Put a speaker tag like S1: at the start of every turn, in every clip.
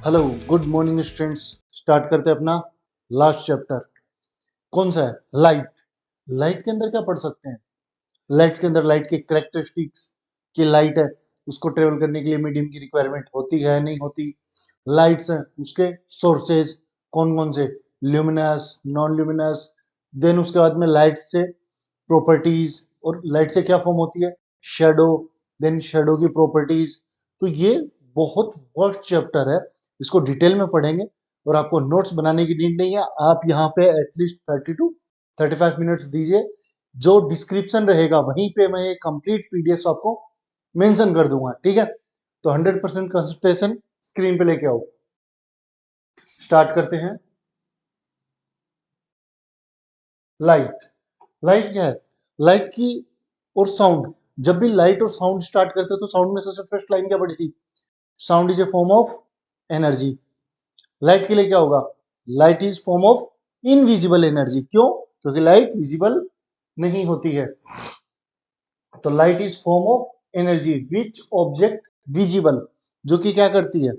S1: Hello good morning students. Start करते हैं अपना लास्ट चैप्टर। कौन सा है? लाइट। लाइट के अंदर क्या पढ़ सकते हैं? लाइट के अंदर लाइट के कैरेक्टरिस्टिक्स की लाइट है, उसको ट्रेवल करने के लिए मीडियम की रिक्वायरमेंट होती है नहीं होती। लाइट्स हैं, उसके सोर्सेज कौन कौन से, ल्यूमिनस, नॉन ल्यूमिनस। देन उसके बाद में लाइट से प्रॉपर्टीज, और लाइट से क्या फॉर्म होती है, शेडो। देन शेडो की प्रॉपर्टीज। तो ये बहुत वर्स्ट चैप्टर है, इसको डिटेल में पढ़ेंगे और आपको नोट्स बनाने की नीड नहीं है। आप यहाँ पे एटलीस्ट 30 टू 35 मिनट्स दीजिए। जो डिस्क्रिप्शन रहेगा वहीं पे मैं एक कंप्लीट पीडीएफ आपको मेंशन कर दूंगा, ठीक है? तो 100% कंसंट्रेशन स्क्रीन पे लेके आओ। स्टार्ट करते हैं। लाइट। लाइट क्या है? लाइट की और साउंड। जब भी लाइट और साउंड स्टार्ट करते हैं तो साउंड में सबसे फर्स्ट लाइन क्या पड़ी थी? Sound is a form of energy. Light के लिए क्या होगा? Light is form of invisible energy. क्यों? क्योंकि लाइट विजिबल नहीं होती है। तो light is form of energy which object visible, जो कि क्या करती है,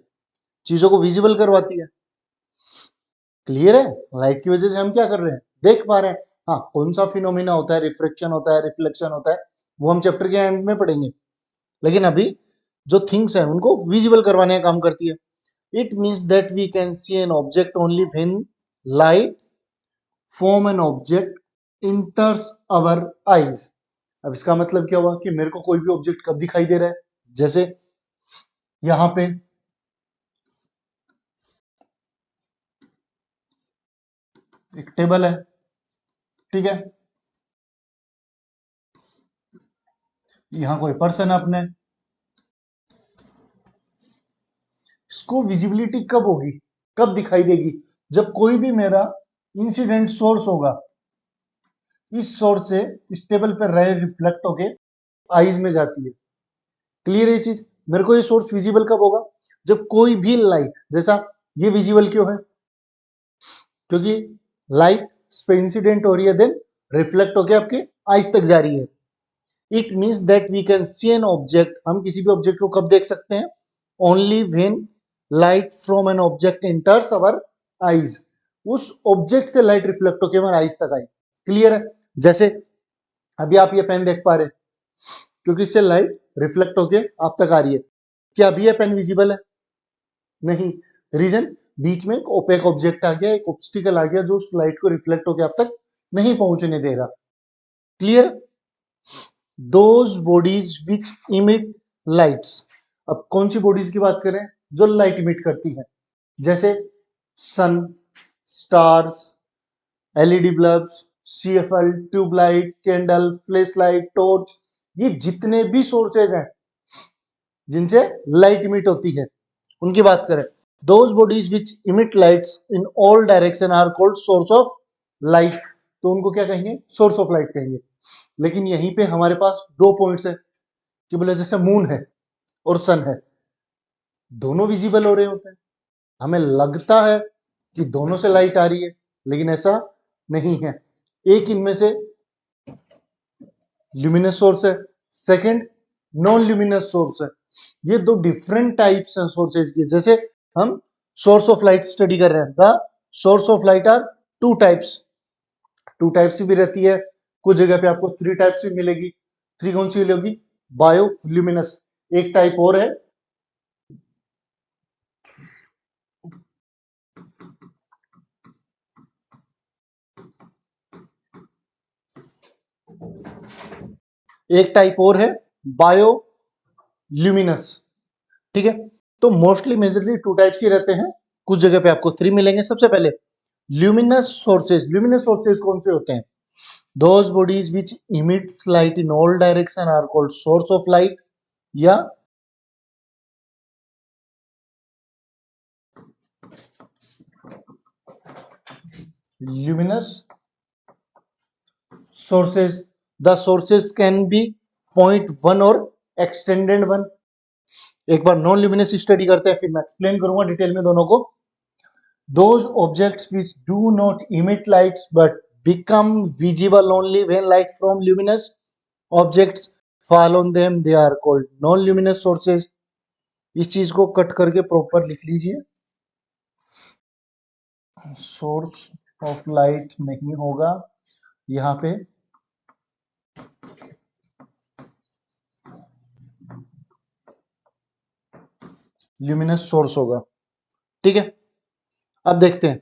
S1: चीजों को विजिबल करवाती है। क्लियर है? लाइट की वजह से हम क्या कर रहे हैं, देख पा रहे हैं। हाँ, कौन सा फिनोमिना होता है, रिफ्रैक्शन होता है, रिफ्लेक्शन होता है, वो हम चैप्टर के एंड में पढ़ेंगे। लेकिन अभी जो थिंग्स है उनको विजिबल करवाने का काम करती है। It means that we can see an object only when light from an object enters our eyes. अब इसका मतलब क्या हुआ कि मेरे को कोई भी ऑब्जेक्ट कब दिखाई दे रहा है? जैसे यहां पे एक टेबल है, ठीक है, यहां कोई पर्सन है अपने। इसको विजिबिलिटी कब होगी, कब दिखाई देगी? जब कोई भी मेरा इंसिडेंट सोर्स होगा, इस सोर्स से इस टेबल पर रे रिफ्लेक्ट होके आईज में जाती है। क्लियर है ये चीज? मेरे को ये सोर्स विजिबल कब होगा? जब कोई भी लाइट, जैसा ये विजिबल क्यों है? क्योंकि लाइट पे इंसिडेंट हो रही है, देन रिफ्लेक्ट होके आपके आईज तक जा रही है। It means that we can see an object, हम किसी भी ऑब्जेक्ट को कब देख सकते हैं? Only when light from an object enters our eyes. उस ऑब्जेक्ट से लाइट रिफ्लेक्ट होकर हमारे आईज तक आई। क्लियर है? जैसे अभी आप ये पेन देख पा रहे हैं क्योंकि इससे लाइट रिफ्लेक्ट होके आप तक आ रही है। क्या अभी ये पेन विजिबल है? नहीं। रीजन, बीच में एक ओपेक ऑब्जेक्ट आ गया, एक ऑब्स्टिकल आ गया जो उस लाइट को रिफ्लेक्ट होके आप तक नहीं पहुंचने दे रहा। Clear? Those bodies which emit lights. अब कौन सी बॉडीज की बात करें जो लाइट इमिट करती हैं? जैसे sun, stars, LED bulbs, CFL, tubelight, candle, flash light, torch, ये जितने भी सोर्सेज हैं जिनसे लाइट इमिट होती है उनकी बात करें। Those bodies which emit lights in all direction are called source of light. तो उनको क्या कहेंगे? सोर्स ऑफ लाइट कहेंगे। लेकिन यहीं पे हमारे पास दो पॉइंट्स है कि बोले जैसे मून है और सन है, दोनों विजिबल हो रहे होते हैं, हमें लगता है कि दोनों से लाइट आ रही है, लेकिन ऐसा नहीं है। एक इनमें से ल्यूमिनस सोर्स है, सेकंड नॉन ल्यूमिनस सोर्स है। ये दो डिफरेंट टाइप्स हैं सोर्सेज के। जैसे हम सोर्स ऑफ लाइट स्टडी कर रहे हैं, the source of light are two types. Two types की भी रहती है, कुछ जगह पे आपको थ्री टाइप्स भी मिलेगी। थ्री कौन सी मिलेगी? बायो ल्यूमिनस एक टाइप और है, एक टाइप और है बायो ल्यूमिनस, ठीक है? तो मोस्टली मेजरली टू टाइप्स ही रहते हैं, कुछ जगह पे आपको थ्री मिलेंगे। सबसे पहले ल्यूमिनस सोर्सेज। ल्यूमिनस सोर्सेज कौन से होते हैं? Those bodies which emits light in all direction are called source of light, या luminous sources. The sources can be point one और extended one. एक बार नॉन ल्यूमिनस स्टडी करते हैं, फिर मैं एक्सप्लेन करूंगा डिटेल में दोनों को। Those objects which do not emit lights but become visible only when light from luminous objects fall on them, they are called non-luminous sources. इस चीज को कट करके प्रॉपर लिख लीजिए। सोर्स ऑफ लाइट नहीं होगा, यहाँ पे ल्यूमिनस सोर्स होगा। ठीक है, अब देखते हैं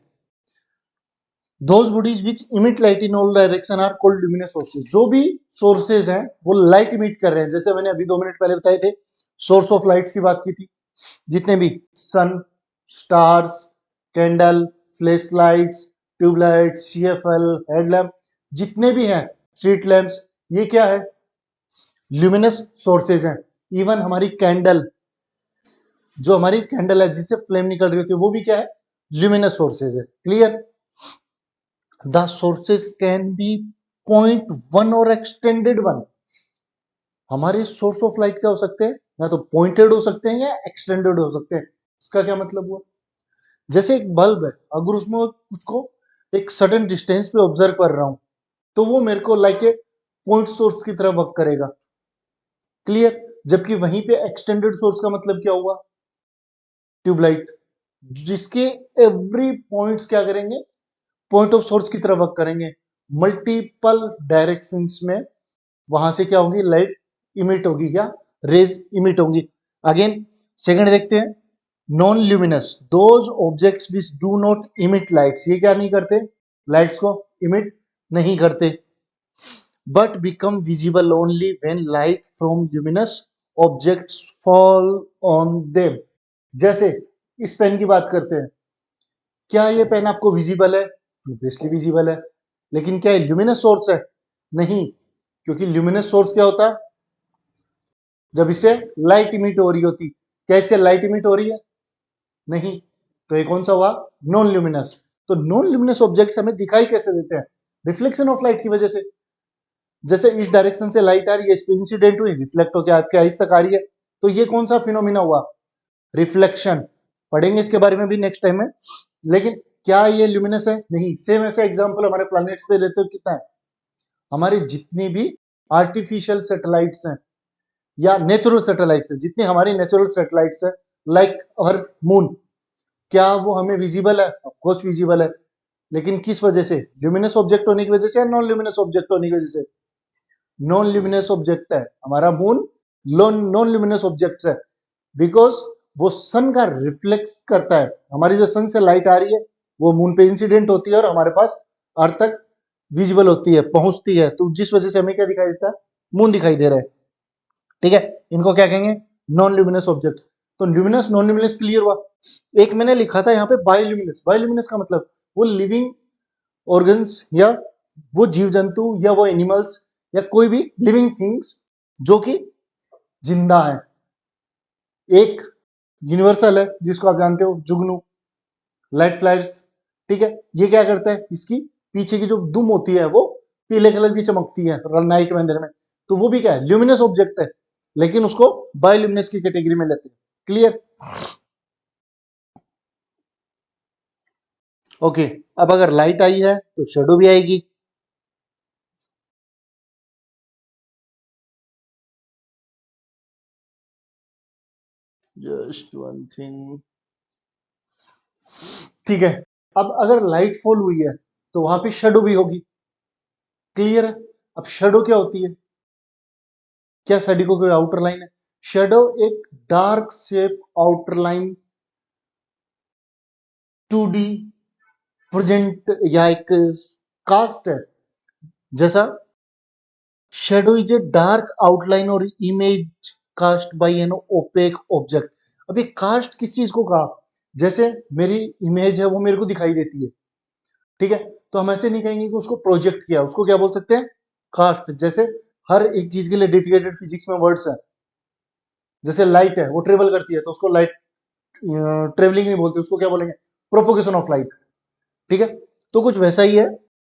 S1: those bodies which emit light in all direction are called luminous sources। जो भी सोर्सेज हैं वो लाइट इमिट कर रहे हैं, जैसे मैंने अभी 2 मिनट पहले बताए थे, सोर्स ऑफ लाइट्स की बात की थी, जितने भी sun, stars, candle, flash lights, tubelight, CFL, headlamp, जितने भी हैं, स्ट्रीट लैंप्स, ये क्या है, ल्यूमिनस सोर्सेज हैं। इवन हमारी कैंडल, जो हमारी कैंडल है जिससे फ्लेम निकल रही होती है, वो भी क्या है, ल्यूमिनस सोर्सेज है। Clear? The sources can be point one और extended one। हमारे सोर्स ऑफ लाइट क्या हो सकते हैं, या तो पॉइंटेड हो सकते हैं या एक्सटेंडेड हो सकते हैं। इसका क्या मतलब हुआ, जैसे एक बल्ब है, अगर उसमें कुछ को एक सडन डिस्टेंस पे ऑब्जर्व कर रहा हूं, तो वो मेरे को लाइक ए पॉइंट सोर्स की तरह वर्क करेगा। क्लियर? जबकि वहीं पे एक्सटेंडेड सोर्स का मतलब क्या हुआ, ट्यूबलाइट, जिसके एवरी पॉइंट्स क्या करेंगे, पॉइंट ऑफ सोर्स की तरह वर्क करेंगे, मल्टीपल डायरेक्शंस में वहां से क्या होगी, लाइट इमिट होगी या रेज इमिट होंगी। अगेन सेकंड देखते हैं, non luminous, those objects which do not emit lights, ये क्या नहीं करते, लाइट्स को इमिट नहीं करते, but become visible only when light from luminous objects fall on them. जैसे इस पेन की बात करते हैं, क्या ये पेन आपको विजिबल है, ऑब्वियसली विजिबल है, लेकिन क्या ये ल्यूमिनस सोर्स है, नहीं, क्योंकि ल्यूमिनस सोर्स क्या होता है, जब इससे लाइट इमिट हो रही होती, क्या इससे लाइट इमिट हो रही है, नहीं, तो ये कौन सा हुआ, नॉन ल्यूमिनस। तो नॉन ल्यूमिनस ऑब्जेक्ट्स हमें दिखाई कैसे देते हैं, रिफ्लेक्शन ऑफ लाइट की वजह से। जैसे इस डायरेक्शन से लाइट आ रही है, इस पे इंसिडेंट हुई, रिफ्लेक्ट होकर आपके आइस तक आ रही है, तो ये कौन सा फिनोमिना हुआ, रिफ्लेक्शन। पढ़ेंगे इसके बारे में भी नेक्स्ट टाइम में, लेकिन क्या ये ल्यूमिनस है, नहीं। सेम ऐसा एग्जांपल हमारे प्लैनेट्स पे लेते हो, कितना है, हमारे जितनी भी आर्टिफिशियल सैटेलाइट्स हैं या नेचुरल सैटेलाइट्स हैं, जितनी हमारी नेचुरल सैटेलाइट्स हैं, लाइक अवर मून, क्या वो हमें विजिबल है, ऑफ कोर्स विजिबल है, लेकिन किस वजह से, ल्यूमिनस ऑब्जेक्ट होने की वजह से या नॉन ल्यूमिनस ऑब्जेक्ट होने की वजह से, नॉन ल्यूमिनस ऑब्जेक्ट है हमारा मून, नॉन ल्यूमिनस ऑब्जेक्ट है, बिकॉज वो सन का रिफ्लेक्स करता है, हमारी जो सन से लाइट आ रही है वो मून पे इंसिडेंट होती है और हमारे पास अर्थ तक विजिबल होती है, पहुंचती है, तो जिस वजह से हमें क्या दिखाई देता है, मून दिखाई दे रहा है। ठीक है, इनको क्या कहेंगे, नॉन ल्यूमिनस ऑब्जेक्ट्स। तो ल्यूमिनस नॉन ल्यूमिनस क्लियर हुआ। एक मैंने लिखा था यहाँ पे बायोल्यूमिनस, बायोल्यूमिनस का मतलब वो लिविंग ऑर्गन्स या वो जीव जंतु या वो एनिमल्स या कोई भी लिविंग थिंग्स जो कि जिंदा है। एक यूनिवर्सल है जिसको आप जानते हो, जुगनू, लाइट फ्लायर्स। ठीक है, ये क्या करता है, इसकी पीछे की जो दुम होती है वो पीले कलर की चमकती है नाइट में, अंधेरे में, तो वो भी क्या है, ल्यूमिनस ऑब्जेक्ट है, लेकिन उसको बायोल्यूमिनस की कैटेगरी में लेते हैं। क्लियर? ओके, अब अगर लाइट आई है तो शेडो भी आएगी। जस्ट वन थिंग, ठीक है, अब अगर लाइट फॉल हुई है तो वहां पे शेडो भी होगी। क्लियर है? अब शेडो क्या होती है, क्या शेडो को कोई आउटर लाइन है, शेडो एक dark shape outer line 2D present या एक कास्ट है, जैसा shadow is a dark outline और image cast by an opaque object. अब ये कास्ट किस चीज को कहा, जैसे मेरी इमेज है वो मेरे को दिखाई देती है, ठीक है, तो हम ऐसे नहीं कहेंगे कि उसको प्रोजेक्ट किया, उसको क्या बोल सकते हैं, कास्ट। जैसे हर एक चीज के लिए डेडिकेटेड फिजिक्स में वर्ड्स है, जैसे लाइट है वो ट्रेवल करती है तो उसको लाइट ट्रेवलिंग नहीं बोलते, उसको क्या बोलेंगे, प्रोपोगेशन ऑफ लाइट। ठीक है, तो कुछ वैसा ही है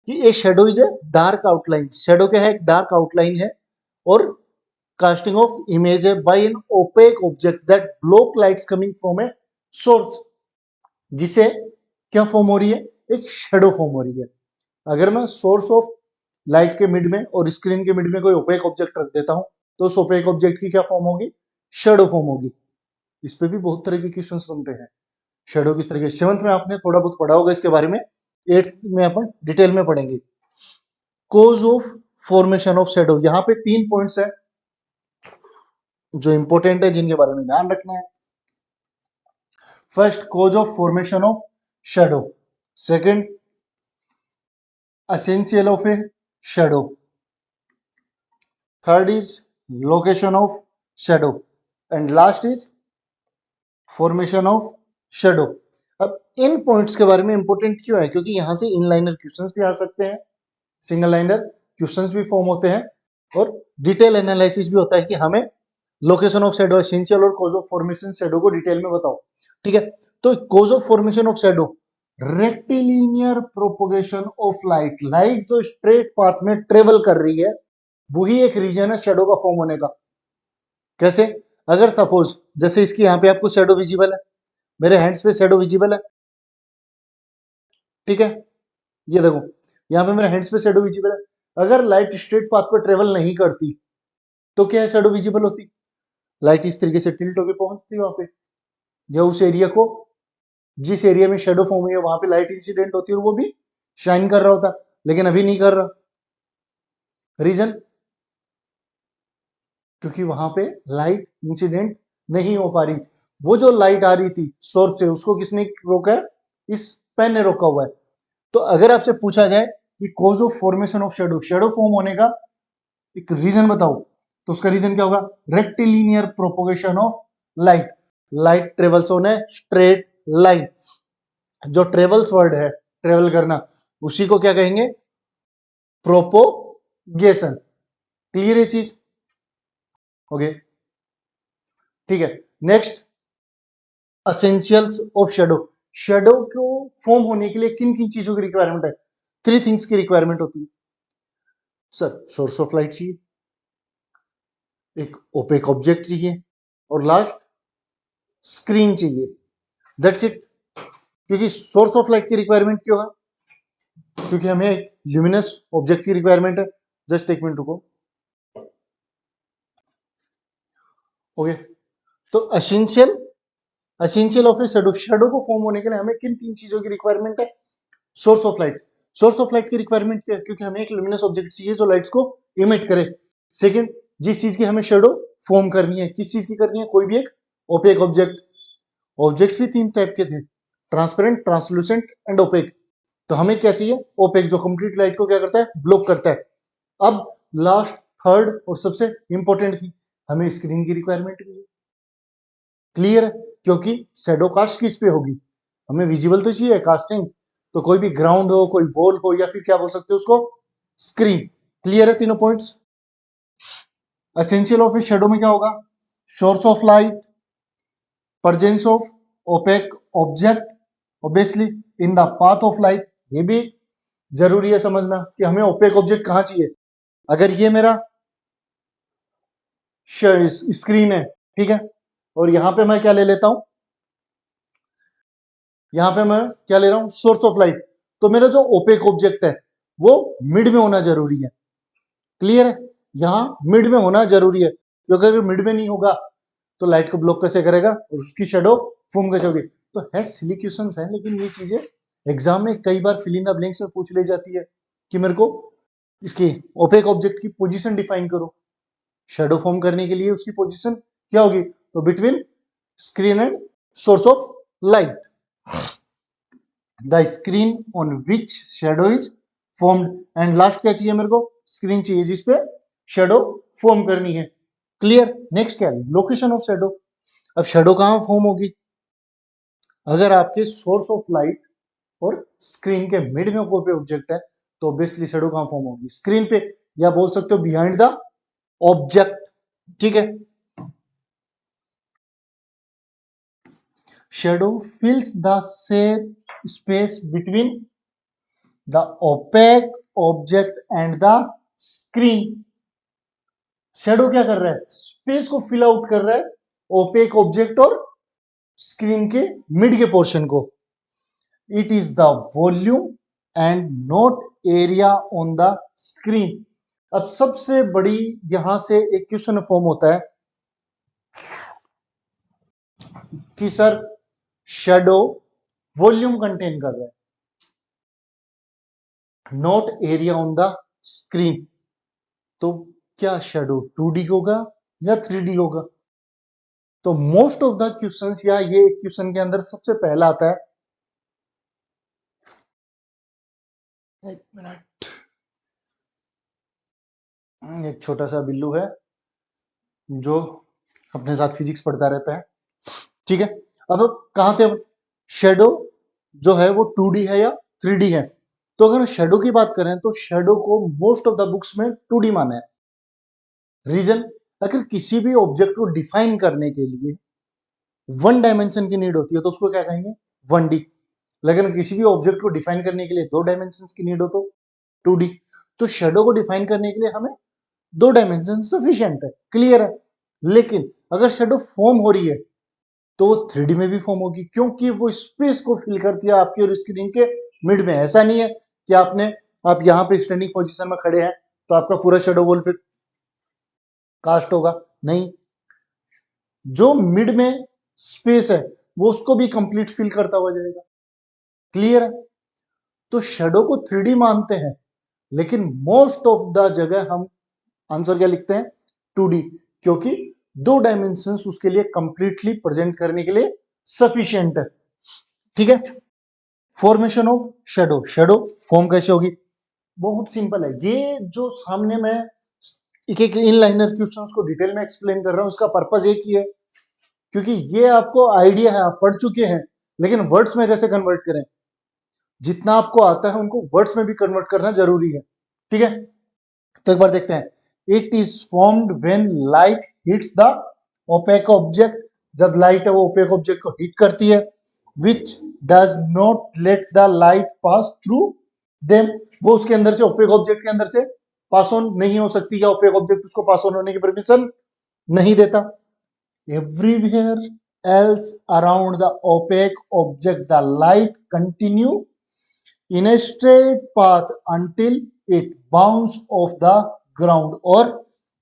S1: कि a shadow is a dark outline, shadow क्या है, एक डार्क आउटलाइन है और कास्टिंग ऑफ इमेज है by an opaque object that block lights coming from a source, जिसे क्या फॉर्म हो रही है, एक शेडो फॉर्म हो रही है। अगर मैं सोर्स ऑफ लाइट के मिड में और स्क्रीन के मिड में कोई ओपेक ऑब्जेक्ट रख देता हूं, तो उस ओपेक ऑब्जेक्ट की क्या फॉर्म होगी, शेडो फॉर्म होगी। इस पे भी बहुत तरह के क्वेश्चंस बनते हैं, शेडो किस तरीके, 7th में आपने थोड़ा बहुत पढ़ा होगा इसके बारे में, 8th में अपन डिटेल में पढ़ेंगे। Cause of formation of shadow, यहाँ पे 3 पॉइंट्स है जो इंपॉर्टेंट है, जिनके बारे में ध्यान रखना है। First, cause of formation of shadow. Second, essential of a shadow. Third is location of shadow, and last is formation of shadow. अब इन पॉइंट्स के बारे में इंपॉर्टेंट क्यों है, क्योंकि यहां से इनलाइनर क्वेश्चंस भी आ सकते हैं, सिंगल लाइनर क्वेश्चंस भी फॉर्म होते हैं, और डिटेल एनालिसिस भी होता है कि हमें लोकेशन ऑफ शेडो, एसेंशियल और कॉज ऑफ फॉर्मेशन शेडो को डिटेल में बताओ। ठीक है, तो cause of formation of shadow, rectilinear propagation of light. Light जो स्ट्रेट पाथ में ट्रेवल कर रही है, वही एक रीजन है शेडो का फॉर्म होने का। कैसे, अगर सपोज जैसे इसकी यहाँ पे आपको शेडो विजिबल है, मेरे हैंड्स पे शेडो विजिबल है, ठीक है, ये देखो यहाँ पे मेरे हैंड्स पे शेडो विजिबल है। अगर लाइट स्ट्रेट पाथ पर ट्रेवल नहीं करती तो क्या है, शेडो विजिबल होती, लाइट इस तरीके से टिल्ट होकर पहुंचती वहां पे, या उस एरिया को, जिस एरिया में शेडो फॉर्म हुई है वहां पे लाइट इंसिडेंट होती है और वो भी शाइन कर रहा होता, लेकिन अभी नहीं कर रहा। रीजन, क्योंकि वहां पे लाइट इंसिडेंट नहीं हो पा रही। वो जो लाइट आ रही थी सोर्स से, उसको किसने रोका है, इस पेन ने रोका हुआ है। तो अगर आपसे पूछा जाए कि cause of formation of shadow, shadow form होने का एक रीजन बताओ, तो उसका रीजन क्या होगा, rectilinear propagation of light. Light travels on a straight line. जो ट्रेवल्स वर्ड है, ट्रेवल करना, उसी को क्या कहेंगे, प्रोपोगेशन। क्लियर है चीज, ओके, ठीक है। Next, essentials of shadow. Shadow को फॉर्म होने के लिए किन किन चीजों की रिक्वायरमेंट है, 3 थिंग्स की रिक्वायरमेंट होती है। सर, सोर्स ऑफ लाइट चाहिए, एक ओपेक ऑब्जेक्ट चाहिए, और लास्ट स्क्रीन चाहिए। That's it. क्योंकि सोर्स ऑफ लाइट की रिक्वायरमेंट क्यों है, क्योंकि हमें एक ल्यूमिनस ऑब्जेक्ट की रिक्वायरमेंट है। जस्ट एक मिनट रुको, ओके। तो essential of a shadow, shadow को फॉर्म होने के लिए हमें किन 3 चीजों की रिक्वायरमेंट है, source of light. Source of light की रिक्वायरमेंट क्या है, क्योंकि हमें एक ल्यूमिनस ऑब्जेक्ट चाहिए जो लाइट्स को इमिट करे। सेकंड, जिस चीज की हमें शेडो फॉर्म करनी है, किस चीज की करनी है, कोई भी एक ओपेक ऑब्जेक्ट। ऑब्जेक्ट्स भी 3 टाइप के थे, ट्रांसपेरेंट, ट्रांसलूसेंट एंड ओपेक। तो हमें क्या चाहिए, ओपेक, जो कंप्लीट लाइट को क्या करता है, ब्लॉक करता है। अब लास्ट, थर्ड और सबसे इंपॉर्टेंट थी, हमें स्क्रीन की रिक्वायरमेंट भी है। क्लियर है, क्योंकि शेडो कास्ट किस पे होगी, हमें विजिबल तो चाहिए कास्टिंग, तो कोई भी ग्राउंड हो, कोई वॉल हो, या फिर क्या बोल सकते हो उसको, स्क्रीन। क्लियर है तीनों points. Essential of a shadow में क्या होगा, source of light, presence of opaque object obviously in the path of light. ये भी जरूरी है समझना कि हमें ओपेक ऑब्जेक्ट कहां चाहिए। अगर ये मेरा स्क्रीन है, ठीक है, और यहां पे मैं क्या ले लेता हूं, यहां पे मैं क्या ले रहा हूं, सोर्स ऑफ लाइट, तो मेरा जो ओपेक ऑब्जेक्ट है वो मिड में होना जरूरी है। क्लियर है, यहां मिड में होना जरूरी है, क्योंकि अगर मिड में नहीं होगा तो लाइट को ब्लॉक कैसे करेगा और उसकी शेडो फॉर्म कैसे होगी। तो है सिली क्वेश्चंस है, लेकिन ये चीजें एग्जाम में कई बार फिल इन द ब्लैंक्स में पूछ ली जाती है कि मेरे को इसकी ओपेक ऑब्जेक्ट की पोजीशन डिफाइन करो। शेडो फॉर्म करने के लिए उसकी पोजीशन क्या होगी, तो between screen and source of light, the screen on which shadow is formed. And last क्या चाहिए मेरे को, स्क्रीन चाहिए जिसपे शेडो फॉर्म करनी है। क्लियर। नेक्स्ट क्या है, लोकेशन ऑफ शेडो। अब शेडो कहां फॉर्म होगी, अगर आपके सोर्स ऑफ लाइट और स्क्रीन के मिड में कोई ऑब्जेक्ट है तो ऑब्वियसली शेडो कहां फॉर्म होगी, स्क्रीन पे, या बोल सकते हो बिहाइंड द ऑब्जेक्ट। ठीक है, shadow फिल्स the same space between the opaque object and the screen. Shadow क्या कर रहा है, स्पेस को फिल आउट कर रहा है ओपेक ऑब्जेक्ट और स्क्रीन के मिड के पोर्शन को। It is the volume and not area on the screen. अब सबसे बड़ी यहां से एक क्वेश्चन फॉर्म होता है कि सर शेडो वॉल्यूम कंटेन कर रहा है, not area on the screen. तो क्या शेडो 2D होगा या 3D होगा? तो मोस्ट ऑफ द क्वेश्चंस या ये क्वेश्चन के अंदर सबसे पहला आता है, एक मिनट, एक छोटा सा बिल्लू है जो अपने साथ फिजिक्स पढ़ता रहता है, ठीक है। अब कहां थे? शेडो जो है वो 2D है या 3D है? तो अगर शेडो की बात करें तो शेडो को मोस्ट ऑफ द बुक्स में 2D माना है। रीजन, अगर किसी भी ऑब्जेक्ट को डिफाइन करने के लिए वन डायमेंशन की नीड होती है तो उसको क्या कहेंगे? 1D। लेकिन किसी भी ऑब्जेक्ट को डिफाइन करने के लिए 2 डायमेंशन की नीड हो तो 2D। तो शेडो को डिफाइन करने के लिए हमें 2 डायमेंशन सफिशिएंट है, क्लियर है। लेकिन अगर शेडो फॉर्म हो रही है तो वो 3D में भी फॉर्म होगी, क्योंकि वो स्पेस को फिल करती है आपकी और स्क्रीन के मिड में। ऐसा नहीं है कि आप यहाँ पे स्टैंडिंग पोजीशन में खड़े हैं तो आपका पूरा शेडो वॉल पे कास्ट होगा, नहीं। जो मिड में स्पेस है वो उसको भी कंप्लीट फिल करता हुआ जाएगा, क्लियर है। तो शेडो को 3D मानते हैं, लेकिन मोस्ट ऑफ द जगह हम आंसर क्या लिखते हैं? 2D, क्योंकि 2 डायमेंशंस उसके लिए कंप्लीटली प्रेजेंट करने के लिए सफिशिएंट है, ठीक है। Formation of shadow, shadow form कैसे होगी? बहुत सिंपल है। ये जो सामने मैं एक एक इनलाइनर क्वेश्चंस को डिटेल में एक्सप्लेन कर रहा हूं, उसका पर्पस एक ही है, क्योंकि ये आपको आइडिया है, आप पढ़ चुके हैं, लेकिन वर्ड्स में कैसे कन्वर्ट करें। जितना आपको आता है उनको वर्ड्स में भी कन्वर्ट करना जरूरी है, ठीक है। तो एक बार देखते हैं। It is formed when light hits the opaque object, जब लाइट है वो ओपेक ऑब्जेक्ट को हिट करती है, which does not let the light pass through them, वो उसके अंदर से, ओपेक ऑब्जेक्ट के अंदर से पास ऑन नहीं हो सकती, या ओपेक ऑब्जेक्ट उसको पास ऑन होने की परमिशन नहीं देता। Everywhere else around the opaque object, the light continue in a straight path until it bounce off the ground or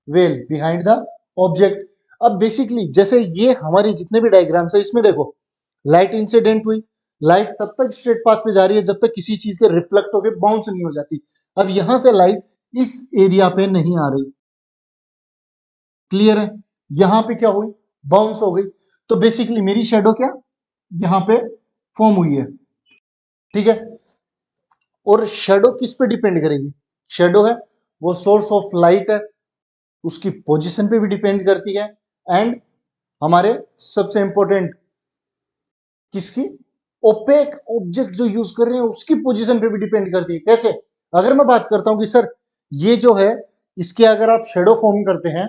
S1: well behind the object। अब बेसिकली जैसे ये हमारी जितने भी डायग्राम्स है, इसमें देखो लाइट इंसिडेंट हुई, लाइट तब तक स्ट्रेट पाथ पे जा रही है जब तक किसी चीज के रिफ्लेक्ट होकर बाउंस नहीं हो जाती। अब यहां से लाइट इस एरिया पे नहीं आ रही, क्लियर है। यहां पे क्या हुई? बाउंस हो गई। तो बेसिकली मेरी शेडो क्या यहां पे फॉर्म हुई है, ठीक है। और शेडो किस पे डिपेंड करेगी? शेडो है वो सोर्स ऑफ लाइट है, उसकी पोजीशन पे भी डिपेंड करती है, एंड हमारे सबसे इंपॉर्टेंट किसकी? ओपेक ऑब्जेक्ट जो यूज कर रहे हैं उसकी पोजीशन पे भी डिपेंड करती है। कैसे? अगर मैं बात करता हूं कि सर ये जो है इसके अगर आप शेडो फॉर्म करते हैं,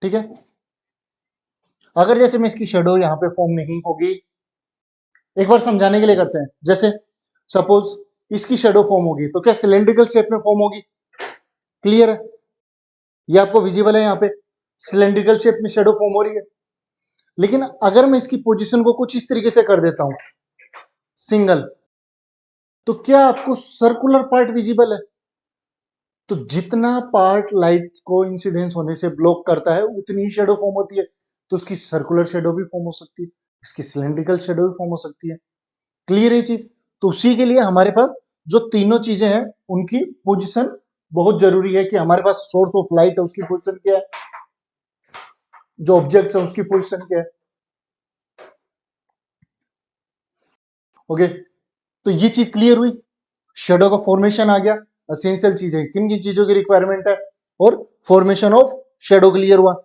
S1: ठीक है, अगर जैसे मैं इसकी शेडो यहां पे फॉर्म नहीं होगी, एक बार समझाने के लिए करते हैं। जैसे सपोज इसकी शेडो फॉर्म होगी तो क्या सिलेंड्रिकल शेप में फॉर्म होगी? क्लियर है, ये आपको विजिबल है, यहाँ पे सिलेंड्रिकल शेप में शेडो फॉर्म हो रही है। लेकिन अगर मैं इसकी पोजीशन को कुछ इस तरीके से कर देता हूं, सिंगल, तो क्या आपको सर्कुलर पार्ट विजिबल है? तो जितना पार्ट लाइट को इंसिडेंस होने से ब्लॉक करता है उतनी ही शेडो फॉर्म होती है। तो उसकी सर्कुलर शेडो भी फॉर्म हो सकती है, इसकी सिलेंड्रिकल शेडो भी फॉर्म हो सकती है, क्लियर है चीज। तो उसी के लिए हमारे पास जो तीनों चीजें हैं उनकी पोजीशन बहुत जरूरी है, कि हमारे पास सोर्स ऑफ लाइट है उसकी पोजीशन क्या है, जो ऑब्जेक्ट है उसकी पोजीशन क्या है, ओके। तो ये चीज क्लियर हुई, शेडो का फॉर्मेशन आ गया, एसेंशियल चीज है, किन किन चीजों की रिक्वायरमेंट है, और फॉर्मेशन ऑफ शेडो क्लियर हुआ।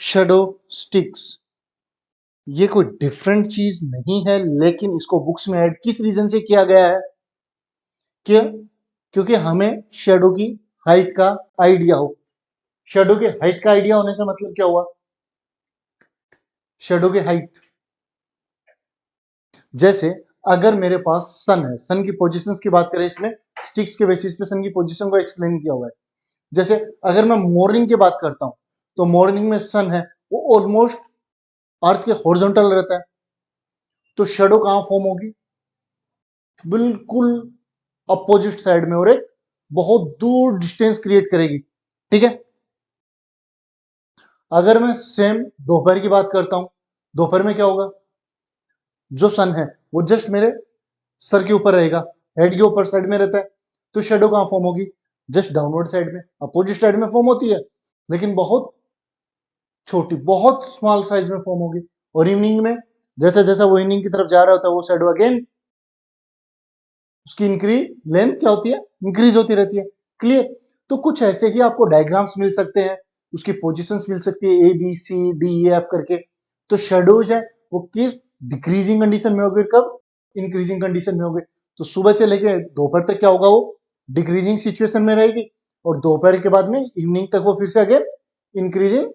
S1: शेडो स्टिक्स, ये कोई डिफरेंट चीज नहीं है, लेकिन इसको बुक्स में ऐड किस रीजन से किया गया है? क्या? क्योंकि हमें शेडो की हाइट का आइडिया हो। शेडो की हाइट का आइडिया होने से मतलब क्या हुआ? शेडो की हाइट, जैसे अगर मेरे पास सन है, सन की पोजीशंस की बात करें, इसमें स्टिक्स के बेसिस पे सन की पोजीशन को एक्सप्लेन किया हुआ है। जैसे अगर मैं मॉर्निंग की बात करता हूं तो मॉर्निंग में सन है वो ऑलमोस्ट अर्थ के हॉरिजॉन्टल रहता है, तो शेडो कहां फॉर्म होगी? बिल्कुल अपोजिट साइड में, और एक बहुत दूर डिस्टेंस क्रिएट करेगी, ठीक है। अगर मैं सेम दोपहर की बात करता हूं, दोपहर में क्या होगा, जो सन है वो जस्ट मेरे सर के ऊपर रहेगा, हेड के ऊपर साइड में रहता है, तो शेडो कहां फॉर्म होगी, जस्ट डाउनवर्ड साइड में, अपोजिट साइड में फॉर्म होती है, लेकिन बहुत छोटी, बहुत स्मॉल साइज में फॉर्म होगी। और इवनिंग में जैसे जैसा वो इवनिंग की तरफ जा रहा होता है, वो शेडो अगेन उसकी इंक्रीज लेंथ क्या होती है, इंक्रीज होती रहती है। क्लियर। तो कुछ ऐसे ही आपको डायग्राम्स मिल सकते हैं, उसकी पोजीशंस मिल सकती है, A B C D E F करके। तो शेडोज है वो किस डिक्रीजिंग कंडीशन में होगी, कब इंक्रीजिंग कंडीशन में होगी। तो सुबह से लेके दोपहर तक क्या होगा, वो डिक्रीजिंग सिचुएशन में रहेगी, और दोपहर के बाद में इवनिंग तक वो फिर से अगेन इंक्रीजिंग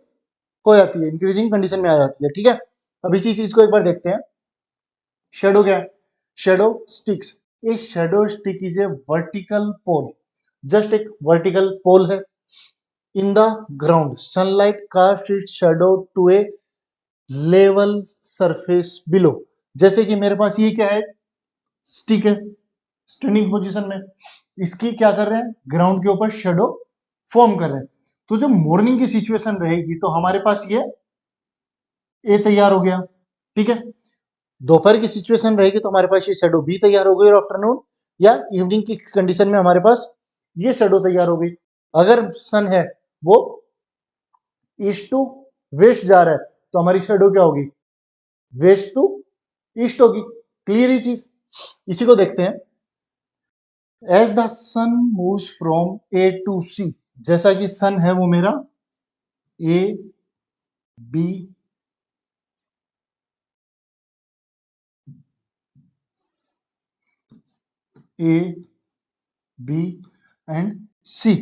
S1: हो जाती है, इंक्रीजिंग कंडीशन में आ जाती है। ठीक है, अब इसी चीज को एक बार देखते हैं। शेडो क्या है, shadow sticks, a shadow stick is a vertical pole, just एक वर्टिकल पोल है in the ground, sunlight cast it shadow to a level surface below. जैसे कि मेरे पास ये क्या है, स्टिक है स्टैंडिंग पोजीशन में, इसकी क्या कर रहे हैं, ग्राउंड के ऊपर शेडो फॉर्म कर रहे हैं। तो जब मॉर्निंग की सिचुएशन रहेगी तो हमारे पास ये ए तैयार हो गया। ठीक है, दोपहर की सिचुएशन रहेगी तो हमारे पास ये शेडो बी तैयार हो गई, और आफ्टरनून या इवनिंग की कंडीशन में हमारे पास ये शेडो तैयार हो गई। अगर सन है वो ईस्ट टू वेस्ट जा रहा है तो हमारी शेडो क्या होगी, वेस्ट टू ईस्ट होगी। क्लियर ये चीज, इसी को देखते हैं। As the sun moves from A to C, जैसा कि सन है वो मेरा A B A B and C,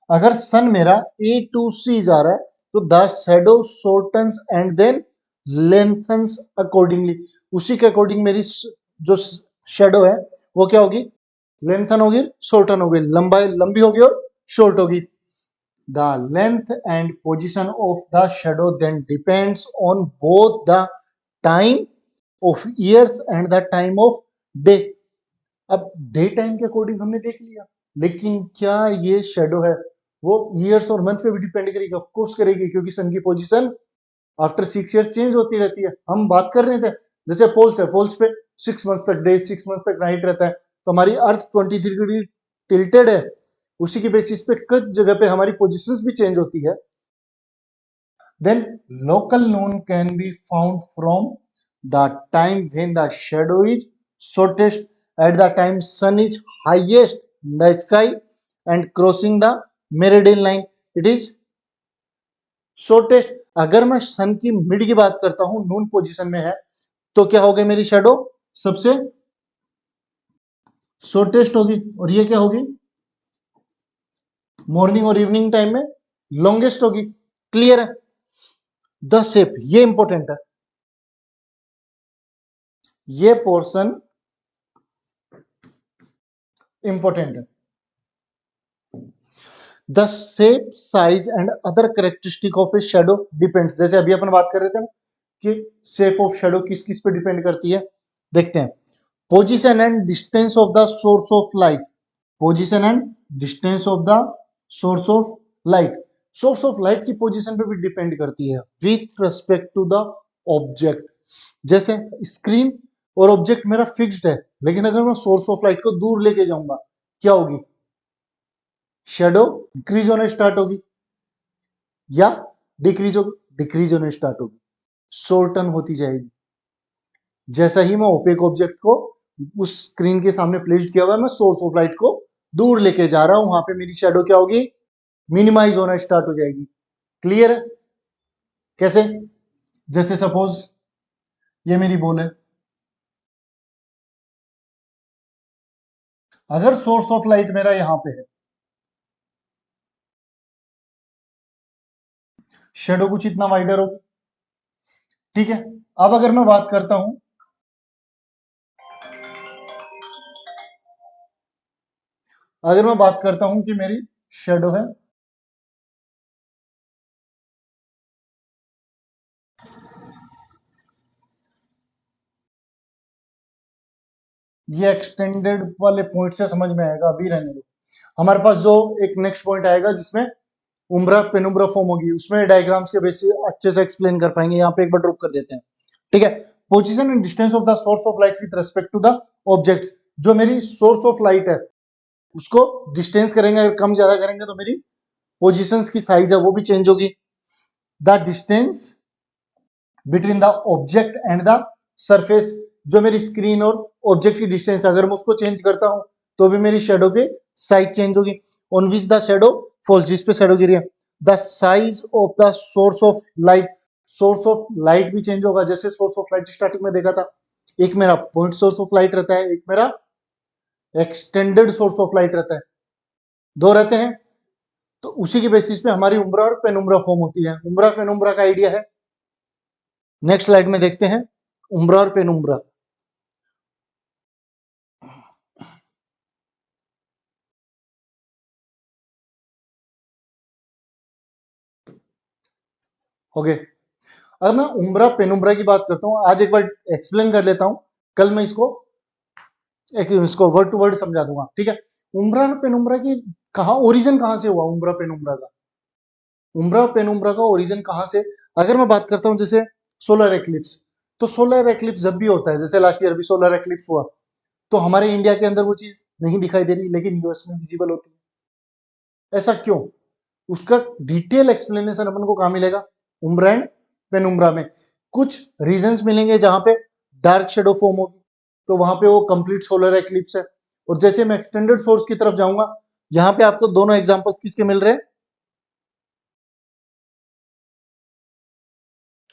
S1: अगर सन मेरा ए टू सी जा रहा है तो the shadow shortens and then lengthens accordingly, उसी के अकॉर्डिंग मेरी जो शेडो है वो क्या होगी, लेंथन होगी, शॉर्टन होगी, लंबाई लंबी होगी और शॉर्ट होगी। The length and position of the shadow then depends on both the time of years and the time of day. अब डे टाइम के अकॉर्डिंग हमने देख लिया, लेकिन क्या ये शेडो है वो ईयर्स और मंथ पे भी डिपेंड करेगी, ऑफ कोर्स करेगी, क्योंकि सन की पोजीशन आफ्टर 6 ईयर्स चेंज होती रहती है। हम बात कर रहे थे जैसे पोल्स है, पोल्स पे 6 मंथ तक डे, 6 मंथ तक नाइट रहता है, तो हमारी अर्थ 23 डिग्री टिल्टेड है, उसी के बेसिस पे कुछ जगह पे हमारी पोजीशंस भी चेंज होती है। then local noon can be found from the time when the shadow is shortest at the time sun is highest in the sky and crossing the meridian line it is shortest। अगर मैं सन की mid की बात करता हूं, नून position में है, तो क्या होगी मेरी शेडो, सबसे शॉर्टेस्ट होगी, और ये क्या होगी, मॉर्निंग और इवनिंग टाइम में लॉन्गेस्ट होगी। क्लियर है, द शेप ये इंपॉर्टेंट है, ये पोर्शन इंपॉर्टेंट है। The shape size and other characteristic of a shadow depends, जैसे अभी अपन बात कर रहे थे ना कि शेप ऑफ शेडो किस किस पे डिपेंड करती है। देखते हैं, position and distance of the source of light, position and distance of the source of light, source of light की पोजीशन पे भी डिपेंड करती है with respect to the object. जैसे स्क्रीन और ऑब्जेक्ट मेरा फिक्स्ड है, लेकिन अगर मैं सोर्स ऑफ लाइट को दूर लेके जाऊंगा क्या होगी, शेडो इंक्रीज होने स्टार्ट होगी या डिक्रीज होगी, डिक्रीज होने स्टार्ट होगी, शॉर्टन होती जाएगी। जैसा ही मैं ओपेक ऑब्जेक्ट को उस स्क्रीन के सामने प्लेस किया हुआ है, मैं सोर्स ऑफ लाइट को दूर लेके जा रहा हूं, वहां पे मेरी शेडो क्या होगी, मिनिमाइज होना स्टार्ट हो जाएगी। क्लियर है, कैसे, जैसे सपोज ये मेरी बॉल है, अगर सोर्स ऑफ लाइट मेरा यहां पे है, शेडो कुछ इतना वाइडर होगी। ठीक है, अब अगर मैं बात करता हूं, अगर मैं बात करता हूं कि मेरी शेडो है ये, एक्सटेंडेड वाले पॉइंट से समझ में आएगा, अभी रहने दो। हमारे पास जो एक नेक्स्ट पॉइंट आएगा जिसमें उम्ब्रा पेनुम्ब्रा फॉर्म होगी, उसमें डायग्राम्स के बेसिस अच्छे से एक्सप्लेन कर पाएंगे। यहाँ पे एक बार ड्रॉप कर देते हैं, ठीक है। Position and distance of the source of light with respect to the objects, जो मेरी सोर्स ऑफ लाइट है उसको डिस्टेंस करेंगे, अगर कम ज्यादा करेंगे तो मेरी पोजीशंस की साइज है वो भी चेंज होगी। The distance between the object and the surface, जो मेरी स्क्रीन और ऑब्जेक्ट की डिस्टेंस, अगर मैं उसको चेंज करता हूं तो भी मेरी शेडो की साइज चेंज होगी। On which the shadow falls, जिस पे शेडो गिरी है। The size of the source of light, source of light भी चेंज होगा। जैसे सोर्स ऑफ लाइट स्टार्टिंग में देखा था, एक मेरा पॉइंट सोर्स ऑफ लाइट रहता है, एक मेरा एक्सटेंडेड सोर्स ऑफ लाइट रहता है, दो रहते हैं। तो उसी के बेसिस पे हमारी उम्ब्रा और पेनुम्ब्रा फॉर्म होती है। उम्ब्रा पेनुम्ब्रा का आइडिया है, नेक्स्ट स्लाइड में देखते हैं उम्ब्रा और पेनुम्ब्रा। ओके, अब मैं उम्ब्रा पेनुम्ब्रा की बात करता हूं, आज एक बार एक्सप्लेन कर लेता हूं, कल मैं इसको वर्ड टू वर्ड समझा दूंगा, ठीक है। उम्ब्रा और पेनुम्ब्रा की ओरिजिन कहां से हुआ उम्ब्रा पेनुम्ब्रा का? उम्ब्रा पेनुम्ब्रा का ओरिजिन कहां से, अगर मैं बात करता हूं जैसे सोलर एक्लिप्स, तो सोलर एक्लिप्स जब भी होता है, जैसे लास्ट ईयर भी सोलर एक्लिप्स हुआ, तो हमारे इंडिया के अंदर वो चीज नहीं दिखाई दे रही, लेकिन यूएस में विजिबल होती है। ऐसा क्यों? उसका डिटेल एक्सप्लेनेशन अपन को कहां मिलेगा? उम्ब्रा एंड पेनुम्ब्रा में कुछ रीजंस मिलेंगे, जहां पे डार्क शेडो फॉर्म होगी तो वहां पे वो कंप्लीट सोलर एक्लिप्स है। और जैसे मैं एक्सटेंडेड सोर्स की तरफ जाऊंगा, यहाँ पे आपको दोनों एग्जांपल्स किसके मिल रहे हैं?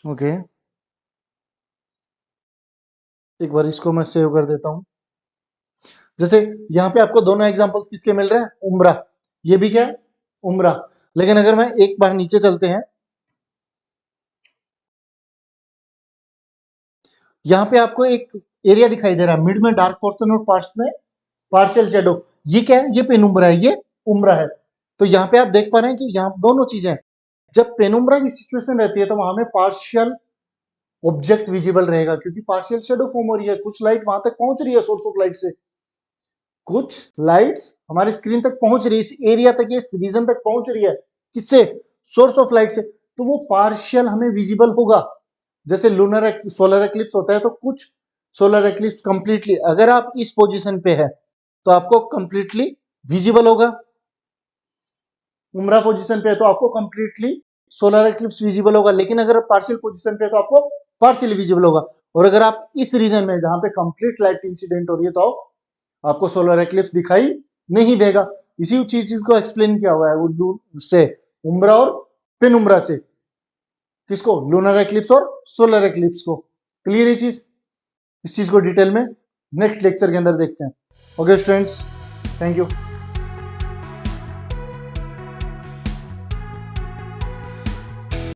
S1: ओके, एक बार इसको मैं सेव कर देता हूं। जैसे यहाँ पे आपको दोनों एग्जांपल्स किसके मिल रहे हैं? उम्ब्रा, ये भी क्या है? उम्ब्रा। लेकिन अगर मैं एक बार नीचे चलते हैं, यहाँ पे आपको एक एरिया दिखाई दे रहा है, मिड में डार्क पोर्शन और पार्ट्स में पार्शियल शेडो, ये क्या है? ये पेनुम्ब्रा है, ये उम्ब्रा है। तो यहाँ पे आप देख पा रहे हैं कि यहाँ दोनों चीजें, जब पेनुम्ब्रा की सिचुएशन रहती है तो वहां में पार्शियल ऑब्जेक्ट विजिबल रहेगा, क्योंकि पार्शियल शेडो फॉर्म हो रही है, कुछ लाइट वहां तक पहुंच रही है सोर्स ऑफ लाइट से, कुछ लाइट्स हमारी स्क्रीन तक पहुंच रही है, इस एरिया तक, इस रीजन तक पहुंच रही है, किससे? सोर्स ऑफ लाइट से। तो वो पार्शियल हमें विजिबल होगा। जैसे लूनर सोलर एक्लिप्स होता है, तो कुछ सोलर एक्लिप्स कंप्लीटली, अगर आप इस पोजीशन पे है तो आपको कंप्लीटली विजिबल होगा। उम्रा पोजीशन पे है तो आपको कंप्लीटली सोलर एक्लिप्स विजिबल होगा, लेकिन अगर पार्शियल पोजीशन पे है तो आपको पार्शियली विजिबल होगा। और अगर आप इस रीजन में जहां पे कंप्लीट लाइट इंसिडेंट हो रही है तो आपको सोलर एक्लिप्स दिखाई नहीं देगा। इसी चीज को एक्सप्लेन किया हुआ है उर्दू से, उम्रा और पेनुम्रा से, किसको? लूनर एक्लिप्स और सोलर एक्लिप्स को। क्लियर ये चीज? इस चीज को डिटेल में नेक्स्ट लेक्चर के अंदर देखते हैं। Okay students, thank you.